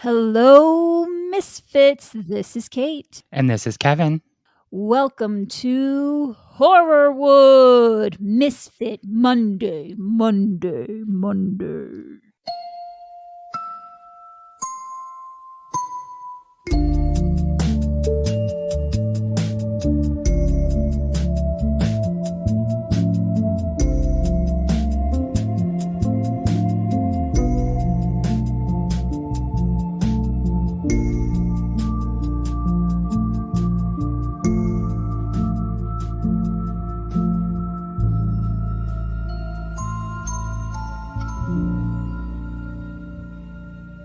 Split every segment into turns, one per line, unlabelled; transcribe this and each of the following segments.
Hello, Misfits. This is Kate.
And this is Kevin.
Welcome to Horrorwood Misfit Monday.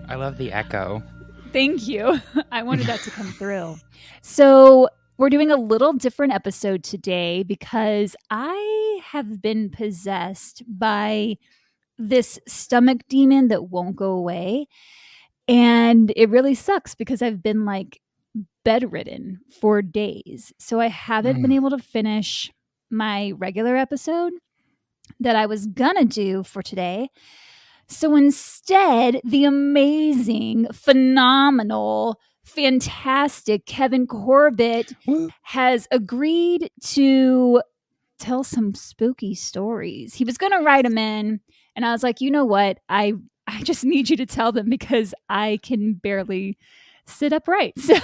I love the echo.
Thank you. I wanted that to come through. So, we're doing a little different episode today because I have been possessed by this stomach demon that won't go away. And it really sucks because I've been like bedridden for days. So I haven't been able to finish my regular episode that I was gonna do for today. So instead, the amazing, phenomenal, fantastic Kevin Corbett has agreed to tell some spooky stories. He was going to write them in, and I was like, you know what? I just need you to tell them because I can barely sit upright. So,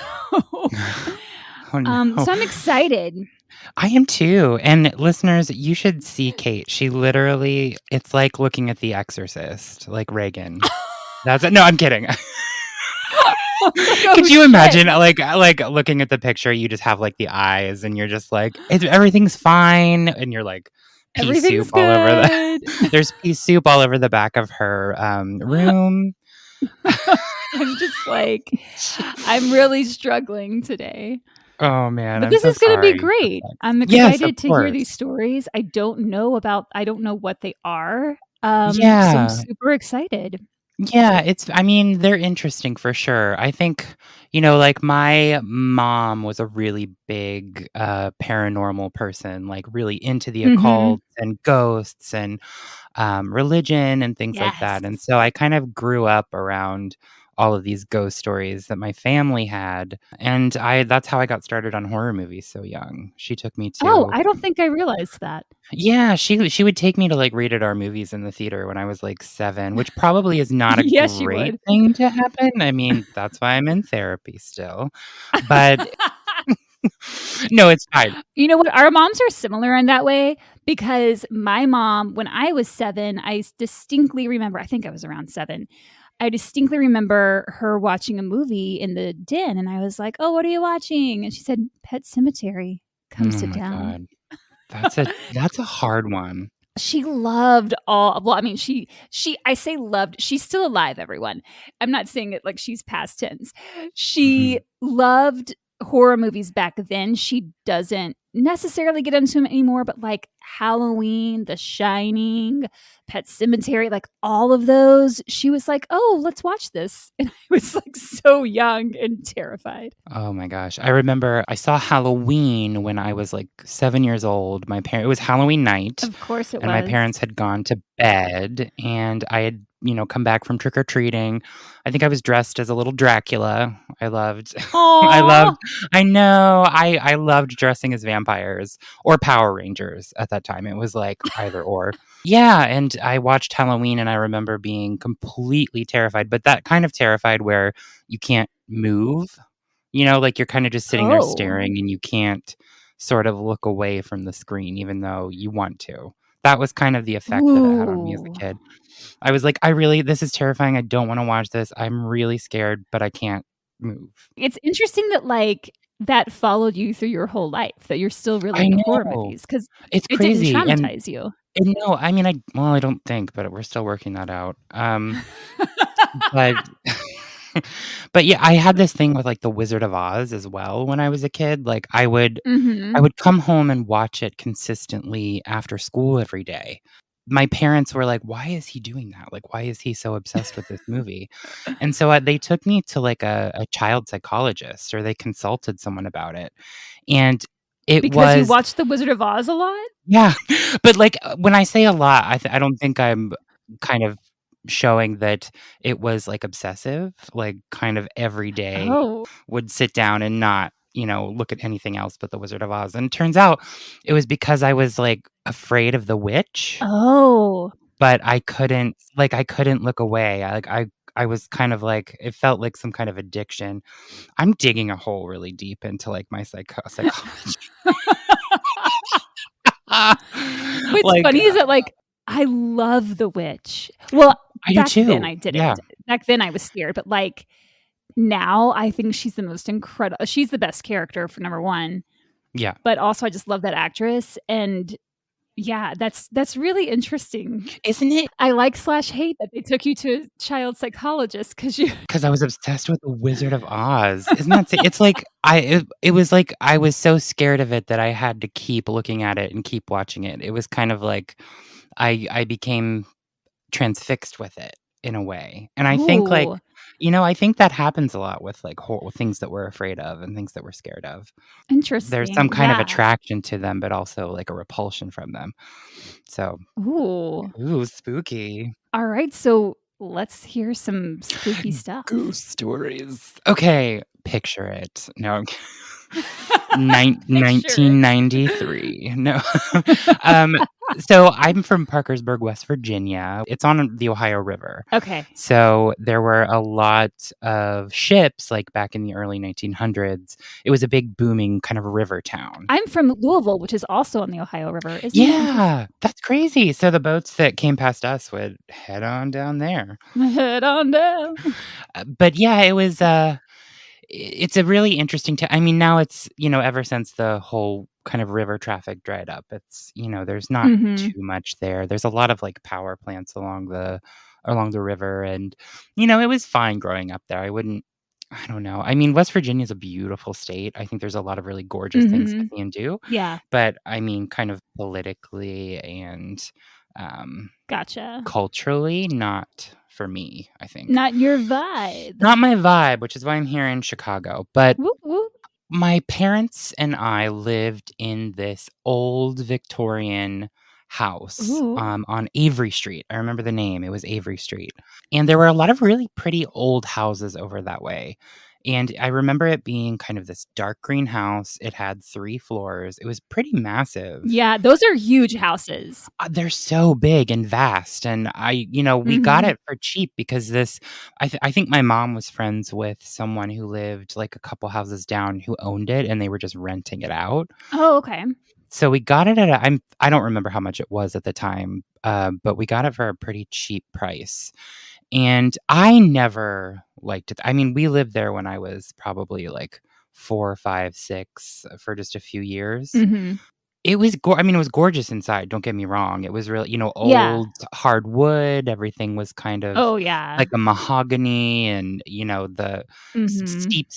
Oh, no.
So I'm excited.
I am too. And listeners, you should see Kate. She literally, it's like looking at The Exorcist, like Reagan. That's it. No, I'm kidding. Could you imagine like looking at the picture, you just have like the eyes and you're just like, everything's fine. And you're like, pea soup all over there's pea soup all over the back of her room.
I'm just like, I'm really struggling today.
Oh man,
but this is going to be great. I'm excited to hear these stories. I don't know what they are. So I'm super excited.
Yeah, they're interesting for sure. I think, like my mom was a really big paranormal person, like really into the occult and ghosts and religion and things like that. And so I kind of grew up around all of these ghost stories that my family had. And that's how I got started on horror movies so young. She took me to...
Oh, I don't think I realized that.
Yeah, she would take me to like rated R movies in the theater when I was like 7, which probably is not a great thing to happen. I mean, that's why I'm in therapy still. But no, it's fine.
You know what? Our moms are similar in that way because my mom, when I was 7, I distinctly remember, I think I was around 7. I distinctly remember her watching a movie in the den, and I was like, "Oh, what are you watching?" And she said, "Pet Sematary. Come sit down."
God. That's a hard one.
She loved I say loved, she's still alive, everyone. I'm not saying it like she's past tense. She loved horror movies back then. She doesn't necessarily get into them anymore, but like Halloween, The Shining, Pet Sematary, like all of those, she was like, "Oh, let's watch this." And I was like so young and terrified.
Oh my gosh. I remember I saw Halloween when I was like 7 years old. It was Halloween night.
Of course it was.
And my parents had gone to bed and I had, come back from trick-or-treating. I think I was dressed as a little Dracula. I loved dressing as vampires or Power Rangers at that time. It was like either or. Yeah, and I watched Halloween and I remember being completely terrified, but that kind of terrified where you can't move, like you're kind of just sitting there staring and you can't sort of look away from the screen even though you want to. That was kind of the effect that it had on me as a kid. I was like, this is terrifying. I don't want to watch this. I'm really scared, but I can't move.
It's interesting that like that followed you through your whole life, that you're still really into horror movies because
it's crazy.
Didn't traumatize you.
No, I mean, I don't think, but we're still working that out. But but yeah, I had this thing with like The Wizard of Oz as well when I was a kid. Like I would come home and watch it consistently after school every day. My parents were like, "Why is he doing that? Like, why is he so obsessed with this movie?" And so they took me to like a child psychologist, or they consulted someone about it. And
because you watched The Wizard of Oz a lot?
Yeah. But like when I say a lot, I don't think I'm kind of showing that it was like obsessive, like kind of every day
Oh.
would sit down and not, look at anything else but the Wizard of Oz. And it turns out it was because I was like afraid of the witch,
Oh.
but I couldn't look away. I was kind of like, it felt like some kind of addiction. I'm digging a hole really deep into like my psychology.
What's
Like,
funny is that, like, I love The Witch. Well,
I do
back then
too.
I
Yeah.
didn't. Back then I was scared, but, like, now I think she's the most incredible. She's the best character for number 1,
Yeah.
but also I just love that actress, and yeah, that's really interesting.
Isn't it?
I like/hate that they took you to a child psychologist because you
'Cause I was obsessed with The Wizard of Oz. Isn't that it's like it was like I was so scared of it that I had to keep looking at it and keep watching it. It was kind of like I became transfixed with it in a way. And I think, like,
Ooh,
I think that happens a lot with, like, things that we're afraid of and things that we're scared of. There's some
interesting.
kind of
Yeah.
attraction to them, but also, like, a repulsion from them. So,
Ooh.
ooh, spooky.
Alright, so let's hear some spooky stuff.
Ghost stories. Okay, picture it. No, I'm
Picture it.
1993. No. Um, so I'm from Parkersburg, West Virginia. It's on the Ohio River.
Okay.
So there were a lot of ships, like, back in the early 1900s. It was a big booming kind of river town.
I'm from Louisville, which is also on the Ohio River. Isn't that interesting?
Yeah, that's crazy. So the boats that came past us would head on down there.
Head on down.
But yeah, it's a really interesting I mean, now it's, ever since the whole kind of river traffic dried up, it's, there's not
Mhm.
too much there. There's a lot of, like, power plants along the river, and, it was fine growing up there. I don't know. I mean, West Virginia is a beautiful state. I think there's a lot of really gorgeous things to
Mhm.
see and do,
Yeah,
but, I mean, kind of politically and, um,
gotcha.
culturally, not for me, I think.
Not your vibe.
Not my vibe, which is why I'm here in Chicago, but
Whoop, whoop.
my parents and I lived in this old Victorian house,
Ooh.
on Avery Street. I remember the name, it was Avery Street, and there were a lot of really pretty old houses over that way, and I remember it being kind of this dark green house. It had 3 floors. It was pretty massive.
Yeah, those are huge houses.
They're so big and vast, and we got
Mhm.
it for cheap because I think my mom was friends with someone who lived, like, a couple houses down who owned it, and they were just renting it out.
Oh, okay.
So we got it at I don't remember how much it was at the time, but we got it for a pretty cheap price, and I never liked it. I mean, we lived there when I was probably, like, 4, 5, 6 for just a few years.
Mhm.
I mean, it was gorgeous inside, don't get me wrong. It was really,
Yeah.
old hardwood, everything was kind of
Oh, yeah.
like a mahogany and, the
Mhm.
steep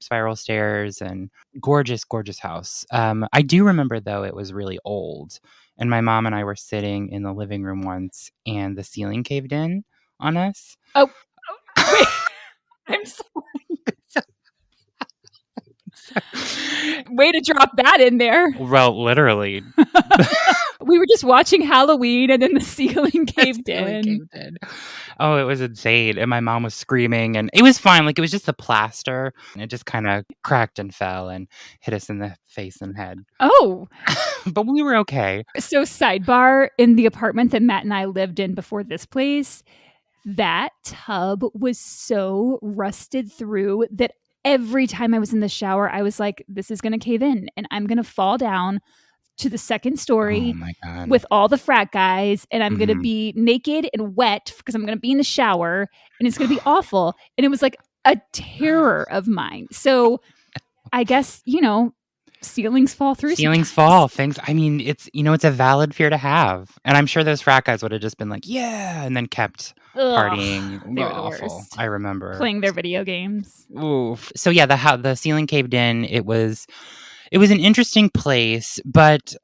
spiral stairs and gorgeous, gorgeous house. I do remember, though, it was really old, and my mom and I were sitting in the living room once, and the ceiling caved in on us.
Oh, oh, wait. I'm so way to drop that in there.
Well, literally.
We were just watching Halloween and then the ceiling
The
caved
ceiling
in.
caved in. Oh, it was insane, and my mom was screaming, and it was fine, like, it was just the plaster, and it just kinda cracked and fell and hit us in the face and head.
Oh,
But we were okay.
so sidebar, in the apartment that Matt and I lived in before this place, that tub was so rusted through that every time I was in the shower, I was like, this is going to cave in and I'm going to fall down to the second
Oh
story
my god.
with all the frat guys and I'm going to
Mhm.
be naked and wet because I'm going to be in the shower and it's going to be awful. And it was like a terror of mine. So I guess, ceilings fall through
Ceilings
sometimes.
fall, things I mean, it's a valid fear to have, and I'm sure those frat guys would've just been like, "Yeah," and then kept
Ugh,
partying.
they were the
Awful.
worst.
I remember.
Playing their video games.
Oof. So, yeah, the ceiling caved in. It was an interesting place, but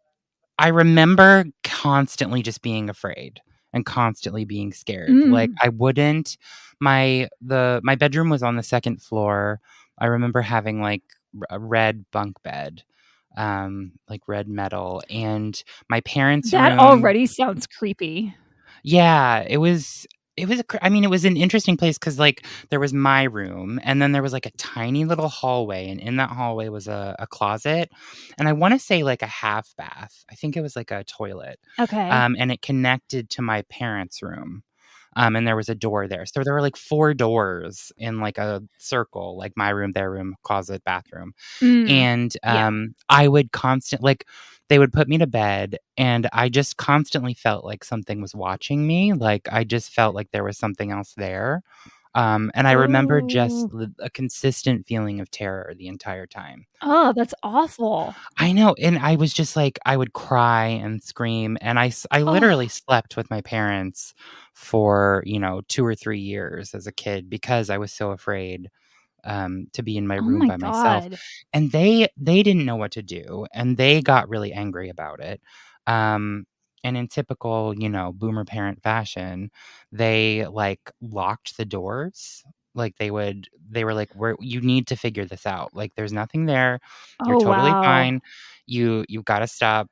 I remember constantly just being afraid and constantly being scared. Like,
Mm.
I wouldn't my bedroom was on the 2nd floor. I remember having, like, a red bunk bed, like red metal, and my parents'
That
room.
already sounds creepy.
Yeah, I mean, it was an interesting place because, like, there was my room, and then there was, like, a tiny little hallway, and in that hallway was a closet, and I wanna say, like, a half bath. I think it was, like, a toilet,
Okay.
and it connected to my parents' room, and there was a door there. So there were, like, 4 doors in, like, a circle, like, my room, their room, closet, bathroom.
Mm.
And,
Yeah.
I would they would put me to bed, and I just constantly felt like something was watching me, like, I just felt like there was something else there, and I remember just
Oh.
a consistent feeling of terror the entire time.
Oh, that's awful.
I know, and I was just like I would cry and scream, and I literally
Oh.
slept with my parents for, 2 or 3 years as a kid because I was so afraid to be in my
Oh
room
my
by myself,
god.
and they didn't know what to do, and they got really angry about it. Um, and in typical, boomer parent fashion, they like locked the doors. Like they were like, you need to figure this out. Like there's nothing there. You're
Oh,
totally
wow.
fine. You've got to stop,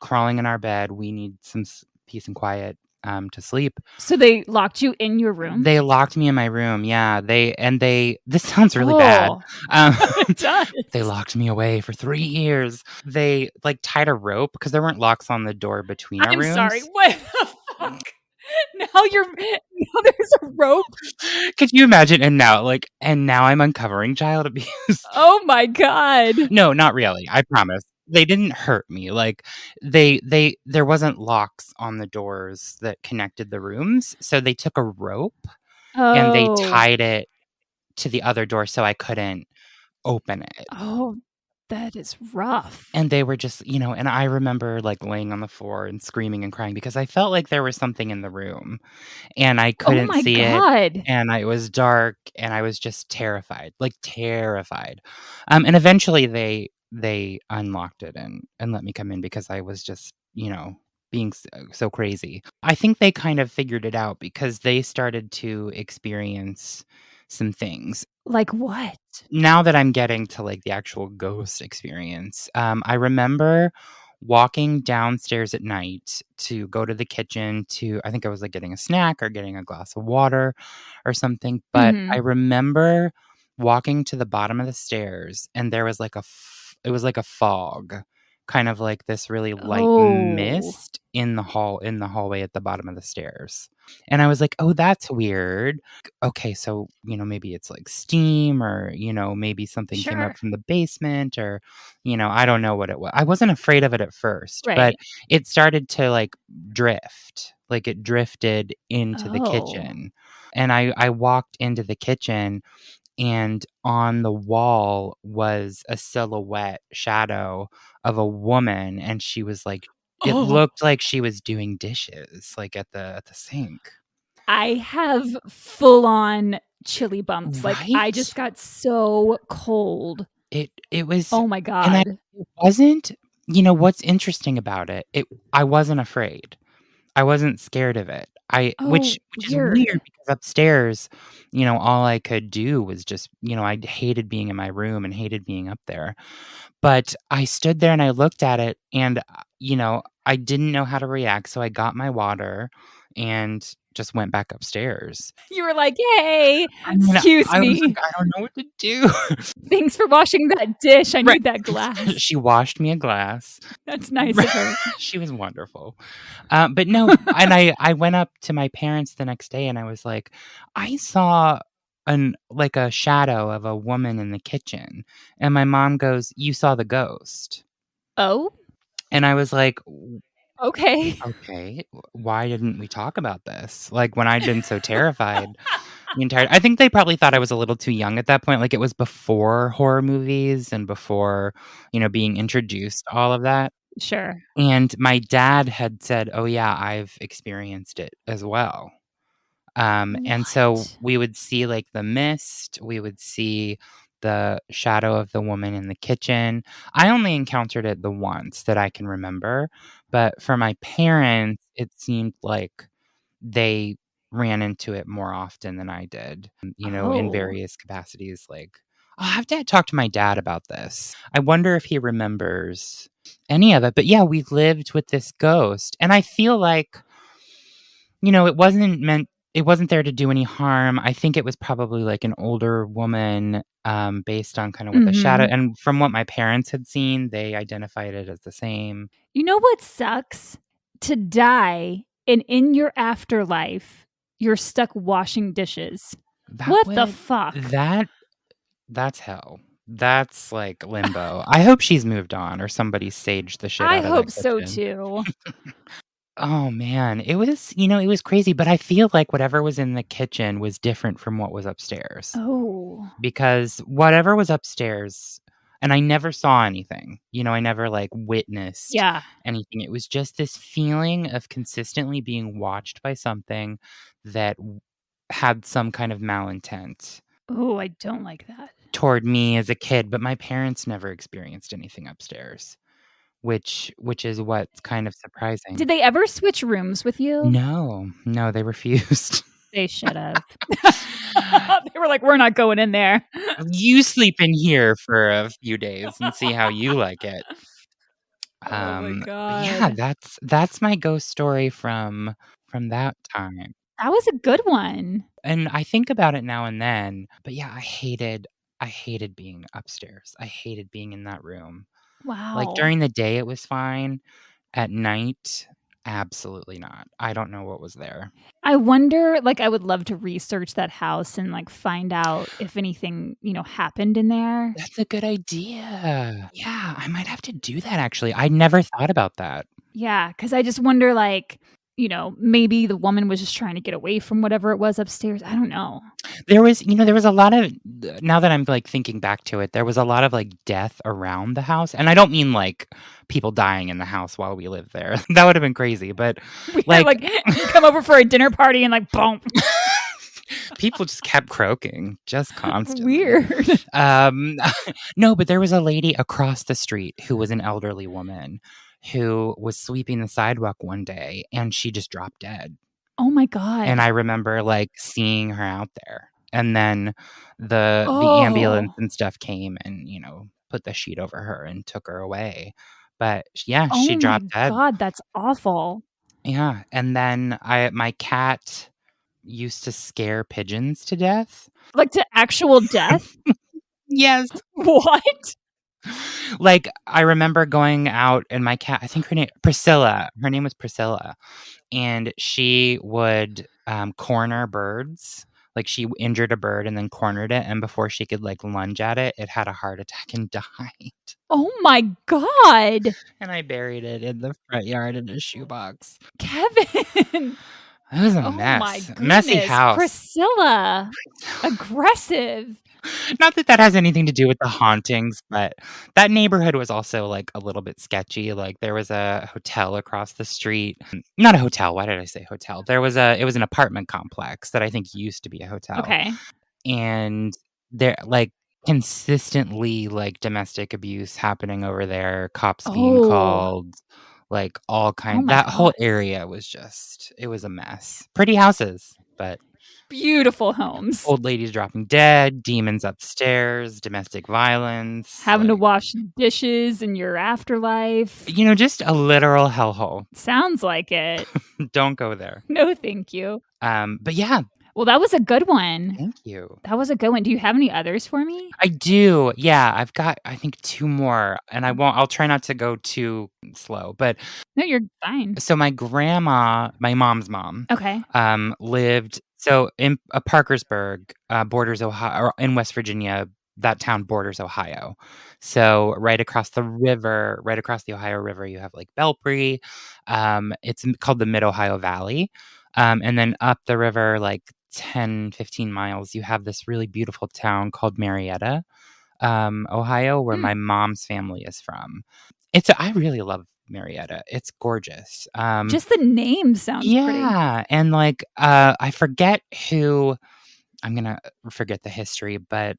crawling in our bed. We need some peace and quiet to sleep.
So they locked you in your room?
They locked me in my room, yeah, they this sounds really bad,
Oh,
um,
it
they
does.
locked me away for 3 years. They, like, tied a rope because there weren't locks on the door between our
I'm sorry,
rooms.
what the fuck? Now there's a rope?
Could you imagine? And now I'm uncovering child abuse.
Oh my god.
No, not really, I promise. They didn't hurt me, like, there wasn't locks on the doors that connected the rooms, so they took a rope and they
Oh.
tied it to the other door so I couldn't open it.
Oh, that is rough.
And they were just, and I remember, like, laying on the floor and screaming and crying because I felt like there was something in the room, and I
Oh
couldn't
my
see it,
god.
and it was dark, and I was just terrified, like, terrified. And eventually they unlocked it and let me come in because I was just, being so crazy. I think they kind of figured it out because they started to experience some things.
Like what?
Now that I'm getting to, like, the actual ghost experience, I remember walking downstairs at night to go to the kitchen to I think I was, like, getting a snack or getting a glass of water or something, but I
Mhm.
remember walking to the bottom of the stairs, and there was, like, it was like a fog, kind of like this really light
Oh.
mist in the hallway at the bottom of the stairs, and I was like, "Oh, that's weird." Okay, so, maybe it's like steam or, maybe something came up
Sure.
from the basement or, I don't know what it was. I wasn't afraid of it at first, but
Right.
it started to like drift. Like it drifted into the
Oh.
kitchen. And I walked into the kitchen and on the wall was a silhouette shadow of a woman and she was like it
Oh.
looked like she was doing dishes like at the sink.
I have full on chilly bumps, like, I
Right?
just got so cold.
It was
Oh my
and
god.
it wasn't what's interesting about it I wasn't afraid. I wasn't scared of it. I
Oh,
which is weird
weird.
because upstairs, all I could do was just I hated being in my room and hated being up there. But I stood there and I looked at it and, I didn't know how to react, so I got my water and just went back upstairs.
You were like, "Hey,
I mean,
excuse
I was like,
me.
"I don't know what to do."
Thanks for washing that dish. I
Right.
need that glass."
She washed me a glass.
That's nice of her.
She was wonderful. But no, and I went up to my parents the next day and I was like, "I saw like a shadow of a woman in the kitchen." And my mom goes, "You saw the ghost."
Oh,
And I was like,
okay.
Okay, why didn't we talk about this?" Like, when I'd been so terrified the entire I think they probably thought I was a little too young at that point, like, it was before horror movies and before, being introduced to all of that,
Sure.
and my dad had said, "Oh, yeah, I've experienced it as well." And so
What?
we would see, like, the mist, we would see the shadow of the woman in the kitchen. I only encountered it the once that I can remember, but for my parents, it seemed like they ran into it more often than I did, in
Oh.
various capacities, like I'll have to talk to my dad about this. I wonder if he remembers any of it, but yeah, we lived with this ghost, and I feel like it wasn't there to do any harm. I think it was probably like an older woman, based on kind of what the shadow,
Mhm.
and from what my parents had seen, they identified it as the same.
You know what sucks? To die, and in your afterlife, you're stuck washing dishes.
That
What the
would
fuck?
that That's hell. That's like limbo. I hope she's moved on or somebody saged the shit
I
out of that
hope so
kitchen.
too.
Oh man, it was crazy, but I feel like whatever was in the kitchen was different from what was upstairs.
Oh.
Because whatever was upstairs, and I never saw anything. I never like witnessed
Yeah.
anything. It was just this feeling of consistently being watched by something that had some kind of malintent
Oh, I don't like that.
toward me as a kid, but my parents never experienced anything upstairs, which is what's kind of surprising.
Did they ever switch rooms with you?
No, no, they refused.
They should have. They were like, "We're not going in there."
You sleep in here for a few days and see how you like it.
Oh my
But yeah,
god.
that's my ghost story from that time.
That was a good one.
And I think about it now and then, but yeah, I hated being upstairs. I hated being in that room. Like
Wow.
during the day it was fine. At night, absolutely not. I don't know what was there.
I wonder, like, I would love to research that house and, like, find out if anything, happened in there.
That's a good idea. Yeah, I might have to do that actually. I never thought about that.
Yeah, because I just wonder, like, maybe the woman was just trying to get away from whatever it was upstairs. I don't know.
There was a lot of now that I'm, like, thinking back to it, there was a lot of, like, death around the house, and I don't mean, like, people dying in the house while we lived there. That would've been crazy, but,
We had,
like,
like, come over for a dinner party and, like, boom.
people just kept croaking just constantly.
Weird.
Um, no, but there was a lady across the street who was an elderly woman who was sweeping the sidewalk one day, and she just dropped dead.
Oh my
And
god.
I remember, like, seeing her out there, and then the ambulance
Oh.
and stuff came and, put the sheet over her and took her away. But yeah,
Oh
she
my
dropped dead.
god, that's awful.
Yeah, and then my cat used to scare pigeons to death.
Like, to actual death?
Yes.
What?
Like, I remember going out and my cat, I think her name was Priscilla, and she would, corner birds. Like, she injured a bird and then cornered it, and before she could, like, lunge at it, it had a heart attack and died.
Oh my god.
And I buried it in the front yard in a shoebox.
Kevin.
It was a
Oh my
mess. Messy
goodness.
house.
Priscilla. Aggressive.
Not that that has anything to do with the hauntings, but that neighborhood was also, like, a little bit sketchy. Like, there was a hotel across the street. Not a hotel, why did I say hotel? It was an apartment complex that I think used to be a hotel.
Okay.
And there, like, consistently, like, domestic abuse happening over there, cops being
Oh.
called, like, all
Oh
kind
my
that
god.
whole area was just it was a mess. Pretty houses, but
Beautiful homes.
old ladies dropping dead, demons upstairs, domestic violence,
Having to
like,
wash dishes in your afterlife.
just a literal hellhole.
Sounds like it.
Don't go there.
No, thank you.
But yeah,
Well, that was a good one.
thank you.
That was a good one. Do you have any others for me?
I do. Yeah, I've got, I think, 2 more, and I'll try not to go too slow, but
No, you're fine.
so my grandma, my mom's mom,
Okay.
lived in Parkersburg, borders Ohio, or in West Virginia, that town borders Ohio. So right across the river, right across the Ohio River, you have Lake Belpre. It's called the Mid-Ohio Valley. And then up the river, like 10, 15 miles, you have this really beautiful town called Marietta, Ohio, where
Mm,
my mom's family is from. I really love Marietta. It's gorgeous.
just the name sounds pretty.
Yeah, and, like, I forget who I'm gonna forget the history, but,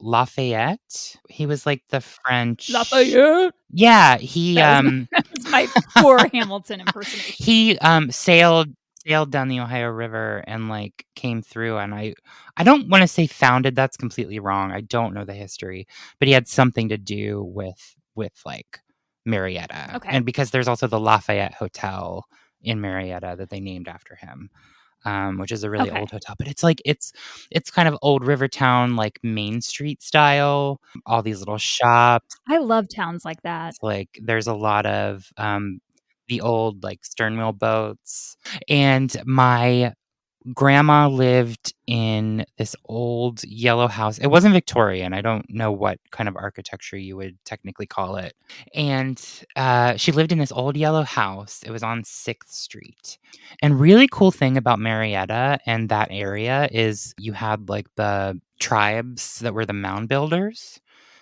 Lafayette, he was, like, the French.
Lafayette.
Yeah, he,
That was my that was my poor Hamilton impersonation.
he, sailed down the Ohio River and, like, came through, and I don't wanna say founded, that's completely wrong, I don't know the history, but he had something to do with, like, Marietta,
Okay.
and because there's also the Lafayette Hotel in Marietta that they named after him. Which is a really
Okay.
old hotel, but it's kind of old Rivertown, like Main Street style. All these little shops.
I love towns like that.
Like there's a lot of the old like stern wheel boats, and my grandma lived in this old yellow house. It wasn't Victorian. I don't know what kind of architecture you would technically call it. And she lived in this old yellow house. It was on 6th Street. And really cool thing about Marietta and that area is you had like the tribes that were the mound builders.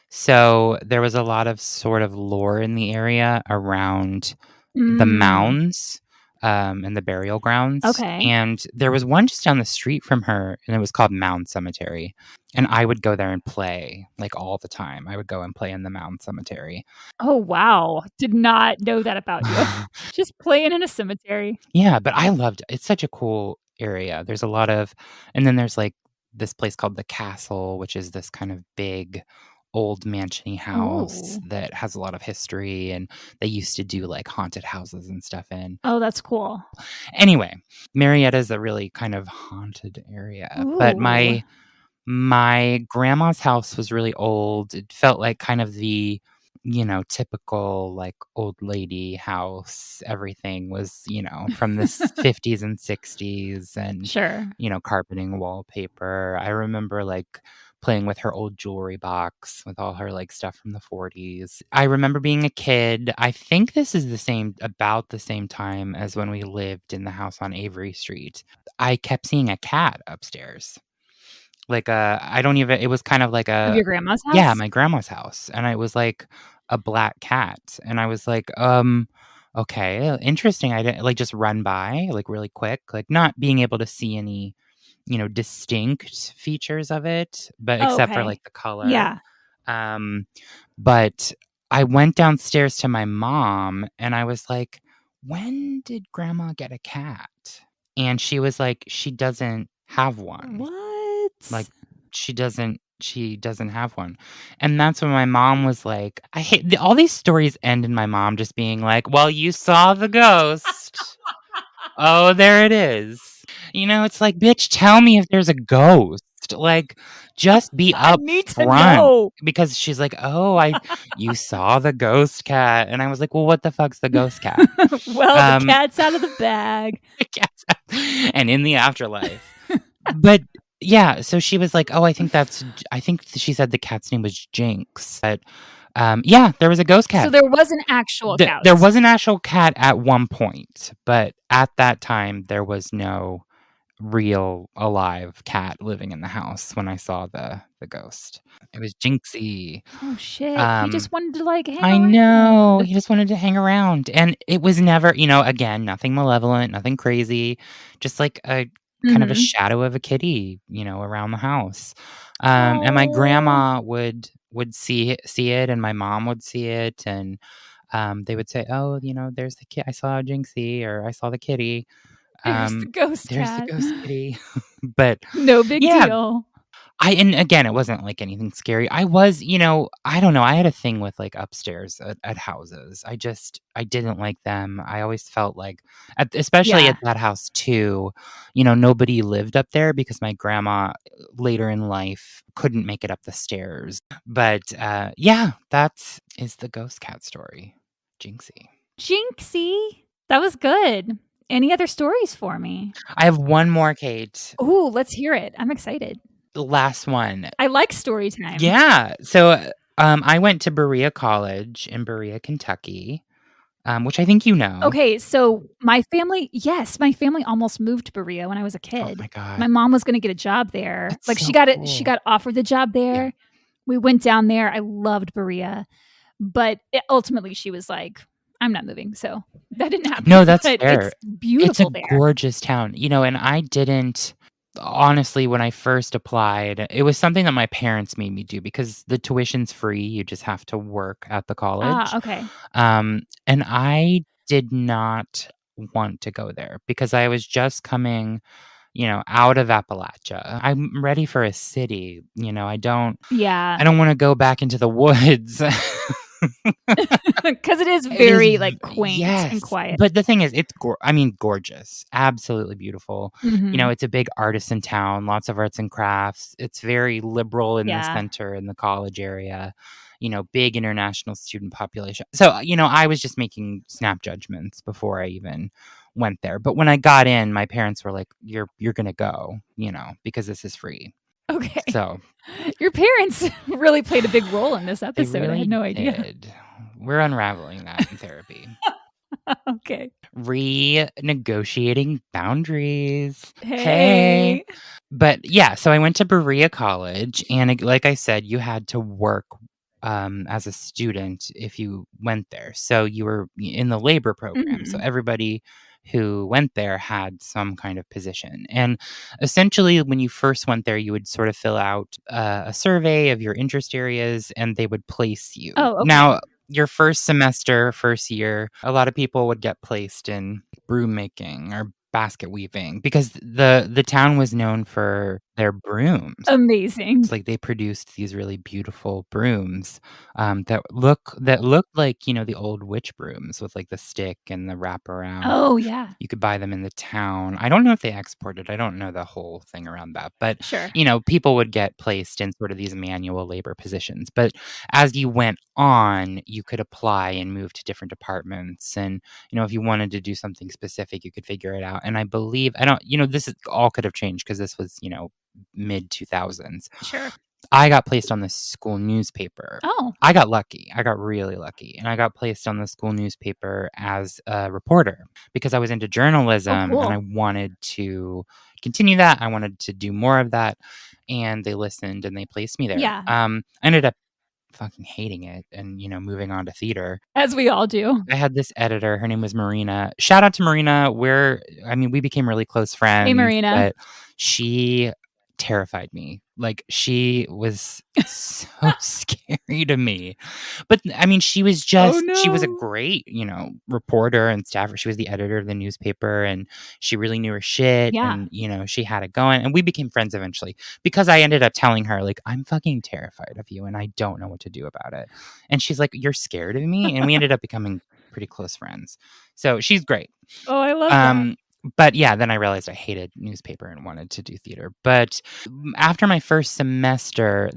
So there was a lot of sort of lore in the area around the
Mm,
mounds and the burial grounds.
okay.
And there was one just down the street from her, and it was called Mound Cemetery. And I would go there and play like all the time. I would go and play in the Mound Cemetery.
Oh, wow. Did not know that about you. Just playing in a cemetery.
Yeah, but I loved it. It's such a cool area. There's a lot of, and then there's like this place called the Castle, which is this kind of big old mansion-y house
Oh.
that has a lot of history, and they used to do like haunted houses and stuff in.
Oh, that's cool.
Anyway, Marietta is a really kind of haunted area, but
Ooh.
my grandma's house was really old. It felt like kind of the, typical like old lady house. Everything was, from the 50s and 60s, and,
Sure.
carpeting, wallpaper. I remember like playing with her old jewelry box with all her like stuff from the 40s. I remember being a kid. I think this is about the same time as when we lived in the house on Avery Street. I kept seeing a cat upstairs. Like, I don't even it was kind of like
Of
a
your grandma's
yeah,
house?
my grandma's house, and it was like a black cat, and I was like, okay, interesting." I didn't like, just run by, like, really quick, like, not being able to see any, distinct features of it, but
Oh,
except for,
okay.
like, the color.
Yeah.
Um, but I went downstairs to my mom, and I was like, "When did grandma get a cat?" And she was like, "She doesn't have one." Like,
What?
she doesn't have one. And that's when my mom was like, I hate all these stories end in my mom just being like, "Well, you saw the ghost. Oh, there it is." It's like, "Bitch, tell me if there's a ghost." Like, just be
I
up
need to
front.
know.
Because she's like, "Oh, I you saw the ghost cat." And I was like, "Well, what the fuck's the ghost cat?"
Well, the
Um,
cat's out of the bag.
and in the afterlife. But yeah, so she was like, "Oh, I think she said the cat's name was Jinx." But, yeah, there was a ghost
So
cat.
there was an actual
There
cat.
was an actual cat at one point, but at that time, there was no real alive cat living in the house when I saw the ghost. It was Jinxie.
Oh, shit. He
Um
just wanted to, like, hang
I know,
around.
he just wanted to hang around, and it was never, again, nothing malevolent, nothing crazy, just like a kind of a
Mhm.
shadow of a kitty, around the house. And my
Oh,
grandma would see it, and my mom would see it, and, they would say, "Oh, there's the kid. I saw Jinxie," or "I saw the kitty."
there's the
Um,
ghost
"There's the
cat.
ghost kitty." But,
No big
yeah,
deal.
and again, it wasn't like anything scary. I was, I don't know. I had a thing with like upstairs at houses. I didn't like them. I always felt like, especially at
Yeah.
that house too, nobody lived up there because my grandma later in life couldn't make it up the stairs. But yeah, that is the ghost cat story, Jinxie.
Jinxie. That was good. Any other stories for me?
I have one more, Kate.
Ooh, let's hear it. I'm excited.
The last one.
I like story time.
Yeah. So, I went to Berea College in Berea, Kentucky, which I think you know.
Okay, so my family almost moved to Berea when I was a
Oh
kid.
my
My
god,
mom was gonna get a job there.
that's
Like,
so
she
cool.
got offered the job
Yeah.
there. We went down there. I loved Berea, but ultimately she was like, "I'm not moving." So that didn't happen,
No, that's
but
fair.
it's
It's a
beautiful there.
gorgeous town, and I didn't honestly, when I first applied, it was something that my parents made me do because the tuition's free, you just have to work at the
Ah,
college.
okay.
And I did not want to go there because I was just coming, out of Appalachia. I'm ready for a city, I don't
Yeah.
wanna go back into the woods.
Because it is
It is
very, like, quaint and
yes,
quiet.
but the thing is, it's gorgeous, absolutely beautiful.
Mhm.
It's a big artisan town, lots of arts and crafts. It's very liberal in the
Yeah.
center, in the college area, big international student population. So, I was just making snap judgments before I even went there. But when I got in, my parents were like, "You're gonna go, because this is free."
Okay.
So,
Your parents really played a big role in this
they
episode. I had
really
no idea.
did. We're unraveling that in therapy.
Okay.
Renegotiating boundaries. Hey.
Hey.
But yeah, so I went to Berea College, and like I said, you had to work as a student if you went there. So you were in the labor program. So
Mhm.
everybody who went there had some kind of position. And essentially, when you first went there, you would sort of fill out a survey of your interest areas, and they would place you.
Oh, okay.
Now, your first semester, first year, a lot of people would get placed in broom making or basket weaving because the town was known for their brooms.
Amazing.
It's like they produced these really beautiful brooms that looked like the old witch brooms with like the stick and the wraparound.
Oh, yeah.
You could buy them in the town. I don't know if they exported. I don't know the whole thing around that. But,
Sure.
people would get placed in sort of these manual labor positions. But as you went on, you could apply and move to different departments. And, if you wanted to do something specific, you could figure it out. And I believe, I don't, this is all could have changed because this was, mid 2000s.
Sure.
I got placed on the school newspaper.
Oh.
I got lucky. I got really lucky. And I got placed on the school newspaper as a reporter because I was into
Oh,
journalism and I
cool.
wanted to continue that. I wanted to do more of that. And they listened and they placed me there.
Yeah.
I ended up fucking hating it and, moving on to theater.
As we all do.
I had this editor, her name was Marina. Shout out to Marina. We became really close
Hey,
friends,
Marina.
but she terrified me. Like she was so scary to me. But
Oh,
she was a
no.
great, reporter and staffer. She was the editor of the newspaper and she really knew her shit
Yeah.
and, she had it going and we became friends eventually because I ended up telling her like I'm fucking terrified of you and I don't know what to do about it. And she's like, "You're scared of me?" And we ended up becoming pretty close friends. So she's great.
Oh, I love that.
Um, but yeah, then I realized I hated newspaper and wanted to do theater. But after my first semester,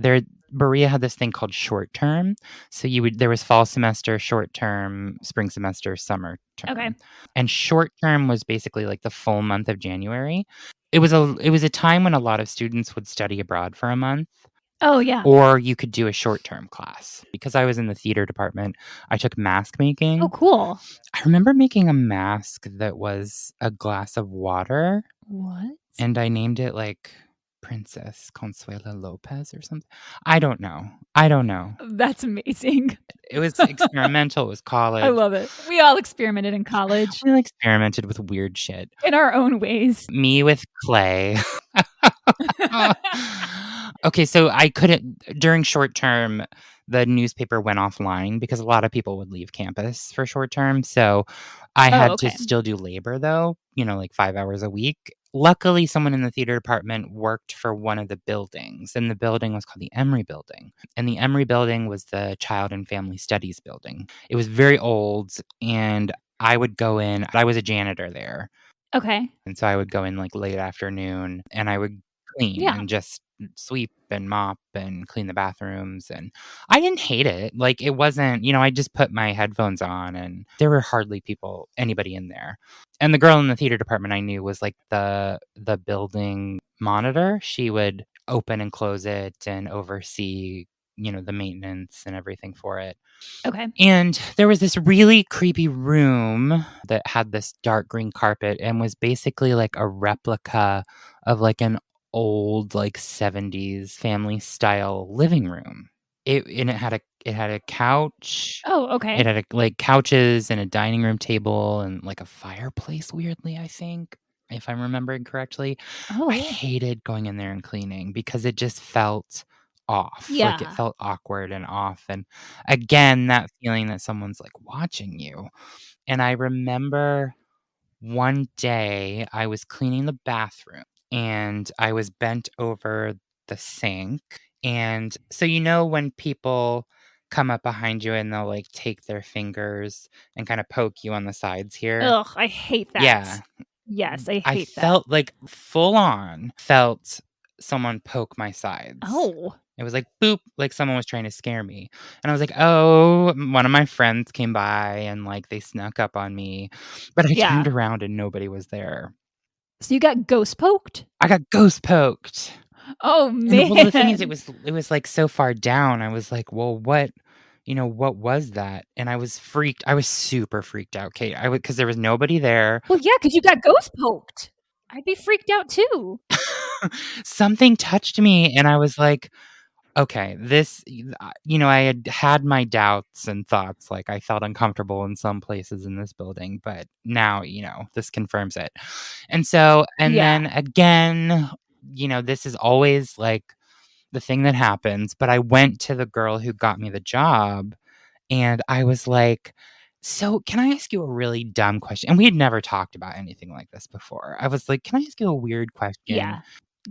Berea had this thing called short term. So there was fall semester, short term, spring semester, summer
Okay.
term. And short term was basically like the full month of January. It was a time when a lot of students would study abroad for a month.
Oh, yeah.
Or you could do a short-term class. Because I was in the theater department, I took mask
Oh,
making.
cool.
I remember making a mask that was a glass of water,
What?
and I named it, like, Princess Consuela Lopez or something. I don't know.
That's amazing.
It was experimental, it was
I
college.
love it. We all experimented in college
We experimented with weird shit.
in our own ways.
Me with clay. Okay, so I couldn't during short term, the newspaper went offline because a lot of people would leave campus for short term. So I
Oh,
had to
okay.
still do labor though, like 5 hours a week. Luckily, someone in the theater department worked for one of the buildings, and the building was called the Emory Building. And the Emory Building was the Child and Family Studies building. It was very old, and I would go in, I was a janitor there.
Okay.
And so I would go in like late afternoon and I would clean
Yeah.
and just sweep and mop and clean the bathrooms. And I didn't hate it. Like it wasn't, I just put my headphones on and there were hardly anybody in there. And the girl in the theater department I knew was like the building monitor. She would open and close it and oversee, the maintenance and everything for it.
Okay.
And there was this really creepy room that had this dark green carpet and was basically like a replica of like an old like 70s family style living room. It had a couch.
Oh,
It
okay.
had like couches and a dining room table and like a fireplace weirdly, I think, if I'm remembering correctly. I
Oh,
hated going in there and cleaning because it just felt off. Like it
yeah.
felt awkward and off. And again, that feeling that someone's like watching you. And I remember one day I was cleaning the bathroom and I was bent over the sink. And so, when people come up behind you and they'll like take their fingers and kind of poke you on the sides here.
Ugh, I hate that.
Yeah.
Yes, I
I
hate that.
felt like full on felt someone poke my sides.
Oh,
It was like boop, like someone was trying to scare me. And I was like, oh, one of my friends came by and like they snuck up on me. But I
yeah.
turned around and nobody was there.
So you got ghost poked?
I got ghost poked.
Oh man.
And well, the thing is, it was like so far down. I was like, well, what was that? And I was super freaked out, Kate. Because there was nobody there.
Well, yeah, because you got ghost poked. I'd be freaked out too.
Something touched me and I was like, okay, I had my doubts and thoughts, like I felt uncomfortable in some places in this building, but now, this confirms it. And so, and
Yeah.
then again, this is always like the thing that happens, but I went to the girl who got me the job and I was like, so can I ask you a really dumb question? And we had never talked about anything like this before. I was like, can I ask you a weird question?
Yeah.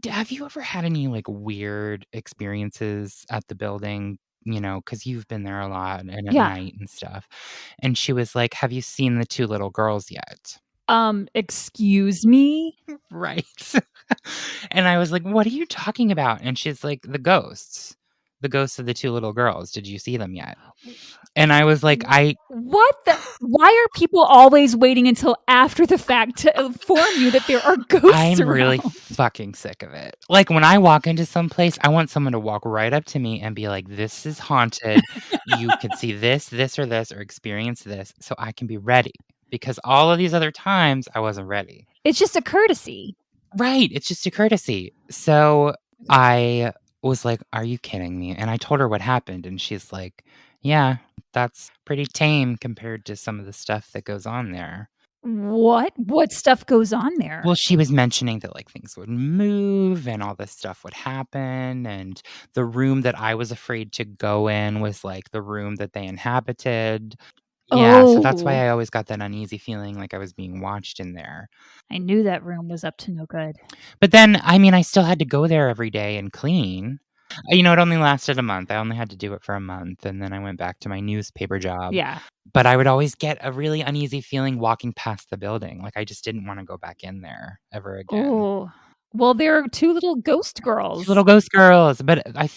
Have you ever had any like weird experiences at the building? Because you've been there a lot and at
Yeah.
night and stuff. And she was like, have you seen the two little girls yet?
Excuse me?
Right. And I was like, what are you talking about? And she's like, the ghosts of the two little girls. Did you see them yet? And I was like,
What the? Why are people always waiting until after the fact to inform you that there are ghosts
I'm
around?
really fucking sick of it. Like when I walk into some place, I want someone to walk right up to me and be like, this is haunted. You can see this, or this, or experience this, so I can be ready. Because all of these other times, I wasn't ready.
It's just a courtesy.
Right. It's just a courtesy. So I was like, are you kidding me? And I told her what happened. And she's like, yeah, that's pretty tame compared to some of the stuff that goes on there.
What stuff goes on there?
Well, she was mentioning that like things would move and all this stuff would happen. And the room that I was afraid to go in was like the room that they inhabited. Yeah, so that's why I always got that uneasy feeling like I was being watched in there.
I knew that room was up to no good.
But then, I mean, I still had to go there every day and clean. It only lasted a month. I only had to do it for a month, and then I went back to my newspaper job.
Yeah.
But I would always get a really uneasy feeling walking past the building. Like, I just didn't want to go back in there ever again.
Oh. Well, there are two little ghost girls.
But I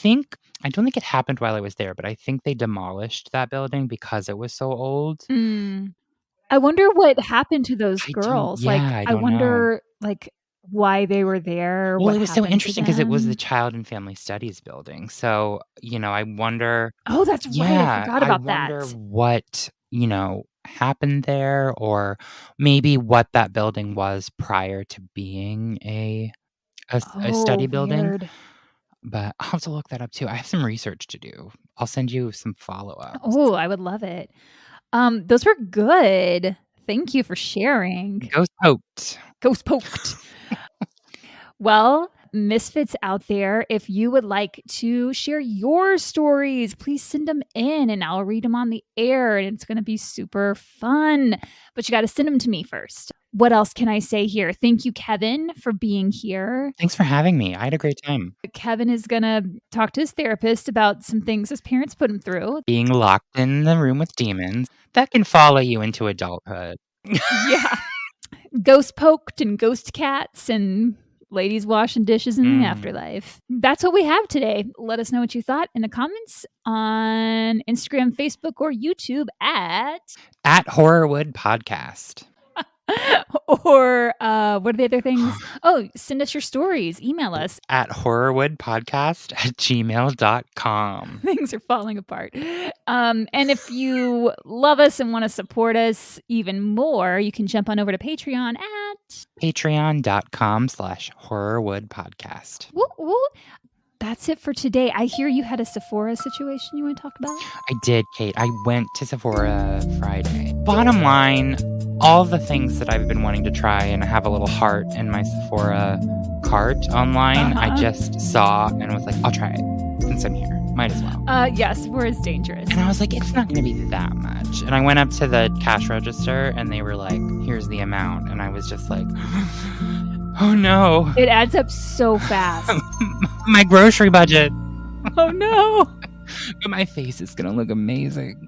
don't think it happened while I was there, but I think they demolished that building because it was so old.
I wonder what happened to those girls.
I don't
wonder, like, why they were there.
Well, it was so interesting because it was the Child and Family Studies building. So, I wonder.
Oh, that's right. I forgot about that.
I wonder what, happened there, or maybe what that building was prior to being a study building.
Weird.
But I'll have to look that up too. I have some research to do. I'll send you some follow-ups.
Oh, I would love it. Those were good. Thank you for sharing.
Ghost poked.
Well, Misfits out there, if you would like to share your stories, please send them in and I'll read them on the air and it's going to be super fun. But you got to send them to me first. What else can I say here? Thank you, Kevin, for being here.
Thanks for having me. I had a great time.
Kevin is going to talk to his therapist about some things his parents put him through.
Being locked in the room with demons, that can follow you into adulthood.
Yeah. Ghost poked and ghost cats and ladies washing dishes in the afterlife. That's what we have today. Let us know what you thought in the comments on Instagram, Facebook, or YouTube at
Horrorwood Podcast.
Or what are the other things? Oh, send us your stories. Email us
at horrorwoodpodcast@gmail.com.
Things are falling apart. And if you love us and want to support us even more, you can jump on over to Patreon at
patreon.com/horrorwoodpodcast.
That's it for today. I hear you had a Sephora situation you want to talk about?
I did, Kate. I went to Sephora Friday. Bottom line, all the things that I've been wanting to try and have a little heart in my Sephora cart online, I just saw and was like, I'll try it since I'm here. Might as well.
Yes, Sephora is dangerous.
And I was like, it's not going to be that much. And I went up to the cash register and they were like, here's the amount. And I was just like, oh no.
It adds up so fast.
My grocery budget.
Oh no.
But my face is gonna look amazing.